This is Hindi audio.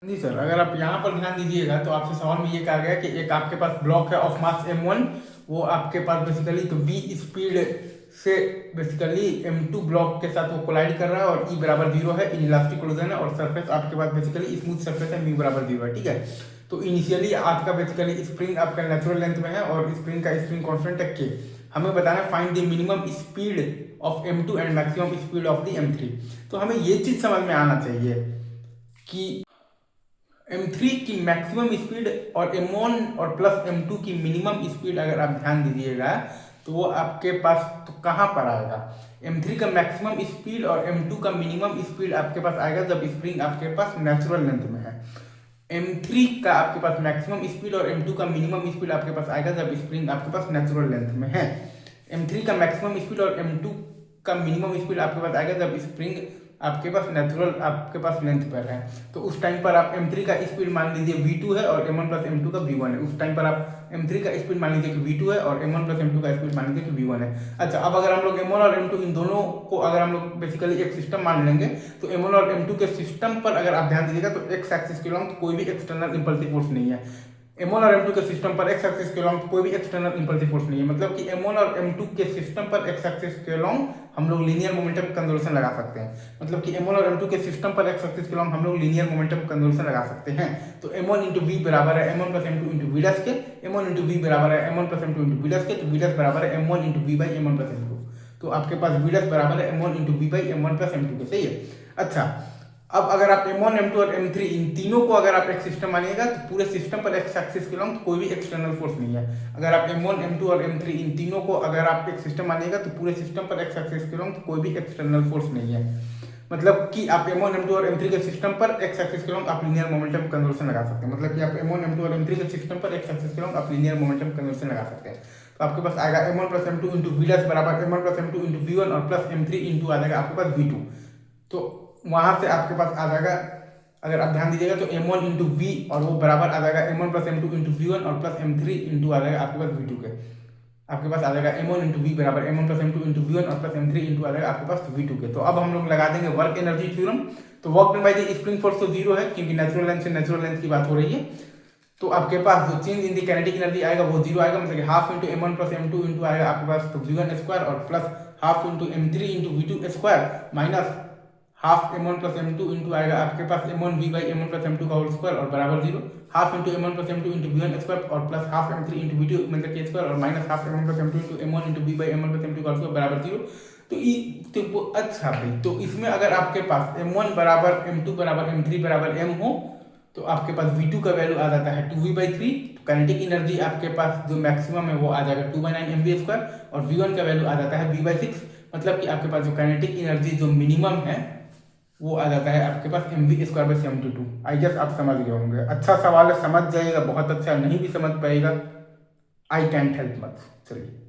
जी सर, अगर आप यहाँ पर ध्यान दीजिएगा तो आपसे सवाल में ये कहा गया कि एक आपके पास ब्लॉक है ऑफ मास m1, वो आपके पास बेसिकली तो v स्पीड से बेसिकली m2 ब्लॉक के साथ वो कोलाइड कर रहा है और e बराबर 0 है, इनइलास्टिक कोलिजन है और सरफेस आपके पास बेसिकली स्मूथ सरफेस है, म्यू बराबर 0 है। ठीक है, तो इनिशियली आपका बेसिकली स्प्रिंग आपका नेचुरल लेंथ में है और स्प्रिंग का स्प्रिंग कॉन्स्टेंट है k। हमें बताना है find the minimum speed of m2 and maximum speed of the m3। तो हमें ये चीज समझ में आना चाहिए कि m3 की मैक्सिमम स्पीड और m1 और प्लस m2 की मिनिमम स्पीड अगर आप ध्यान दीजिएगा तो वो आपके पास तो कहाँ पर आएगा। m3 का मैक्सिमम स्पीड और m2 का मिनिमम स्पीड आपके पास आएगा जब स्प्रिंग आपके पास नेचुरल लेंथ में है। m3 का आपके पास मैक्सिमम स्पीड और m2 का मिनिमम स्पीड आपके पास आएगा जब स्प्रिंग आपके पास नेचुरल लेंथ में है। m3 का मैक्सिमम स्पीड और m2 का मिनिमम स्पीड आपके पास आएगा जब स्प्रिंग आपके पास नेचुरल आपके पास लेंथ पर है। तो उस टाइम पर आप m3 का स्पीड मान लीजिए v2 है और m1 प्लस m2 का v1 है। उस टाइम पर आप m3 का स्पीड मान लीजिए कि v2 है और m1 प्लस m2 का स्पीड मान लीजिए कि v1 है। अच्छा, अब अगर हम लोग m1 और m2 इन दोनों को अगर हम लोग बेसिकली एक सिस्टम मान लेंगे तो m1 और m2 के सिस्टम पर अगर आप ध्यान दीजिएगा तो एक्स एक्सिस के लॉन्ग कोई भी एक्सटर्नल इंपल्सिव फोर्स नहीं है। m1 और m2 के सिस्टम पर एक्स एक्सिस के लॉन्ग कोई भी एक्सटर्नल इंपल्सिव फोर्स नहीं है, मतलब कि m1 और m2 के सिस्टम पर एक्स एक्सिस के लॉन्ग हम लोग लीनियर मोमेंटम कंजर्वेशन लगा सकते हैं। मतलब कि m1 और m2 के सिस्टम पर एक्स एक्सिस के लॉन्ग हम लोग लीनियर मोमेंटम कंजर्वेशन लगा सकते हैं। तो m1 इंटू वी बराबर है m1 plus m2 into we dash के, m1 इंटू वी बराबर है m1 plus m2 into we dash के, तो वी डैश बराबर है m1 into we by m1 plus m2। तो आपके पास वी डैश बराबर है m1 into we by m1 plus m2 के, सही है। अच्छा, अब अगर आप m1 m2 और m3 इन तीनों को अगर आप एक सिस्टम मानिएगा तो पूरे सिस्टम पर एक्स एक्सिस के लॉन्ग कोई भी एक्सटर्नल फोर्स नहीं है। अगर आप m1 m2 और m3 इन तीनों को अगर आप एक सिस्टम मानिएगा तो पूरे सिस्टम पर एक्स एक्सिस के लॉन्ग कोई भी एक्सटर्नल फोर्स नहीं है। मतलब कि आप m1 m2 और m3 के सिस्टम पर एक्स एक्सिस के लॉन्ग आप लीनियर मोमेंटम कंजर्वेशन लगा सकते हैं। मतलब कि आप m1 m2 और m3 के सिस्टम पर एक्स एक्सिस के लॉन्ग आप लीनियर मोमेंटम कंजर्वेशन लगा सकते हैं। तो आपके पास आएगा m1 plus m2 into we dash बराबर m1 plus m2 into v1 और प्लस m3 इंटू आ जाएगा आपके पास v2। तो वहां से आपके पास आ जाएगा, अगर आप ध्यान दीजिएगा तो m1 इंटू वी और वो बराबर आ जाएगा m1 plus m2 into v1 और प्लस m3 इंटू आ जाएगा आपके पास v2 के। आपके पास आ जाएगा m1 इंटू वी बराबर m1 plus m2 into v1 और प्लस m3 इंटू आ जाएगा आपके पास v2 के। तो अब हम लोग लगा देंगे वर्क एनर्जी थ्योरम। तो work done by the spring force तो जीरो है क्योंकि नेचुरल लेंथ से नेचुरल लेंथ की बात हो रही है। तो आपके पास जो change in the kinetic energy आएगा वो जीरो आएगा, मतलब कि half into m1 plus m2 into आएगा आपके पास तो v1 स्क्वायर और plus half into m3 into v2 square minus half m1 plus m2 into आएगा आपके पास m1 v by m1 plus m2 का होल स्क्वायर और बराबर zero, half into m1 plus m2 into v1 square और plus half m3 into v2 मतलब के स्क्वायर और minus half m1 plus m2 into m1 into v by m1 plus m2 का होल स्क्वायर बराबर जीरो। तो अच्छा भाई, तो इसमें अगर आपके पास m1 बराबर m2 बराबर m3 बराबर m हो तो आपके पास v2 का वैल्यू आ जाता है 2v/3। तो काइनेटिक एनर्जी आपके पास जो मैक्सिमम है वो आ जाएगा 2/9 mv² और v1 का वैल्यू आ जाता है v/6। मतलब कि आपके पास जो काइनेटिक एनर्जी जो मिनिमम है वो आ जाता है आपके पास mv²/72। आई गेस आप समझ गए होंगे। अच्छा सवाल है, समझ जाइएगा, बहुत अच्छा। नहीं भी समझ पाएगा आई कैंट हेल्प मच। चलिए।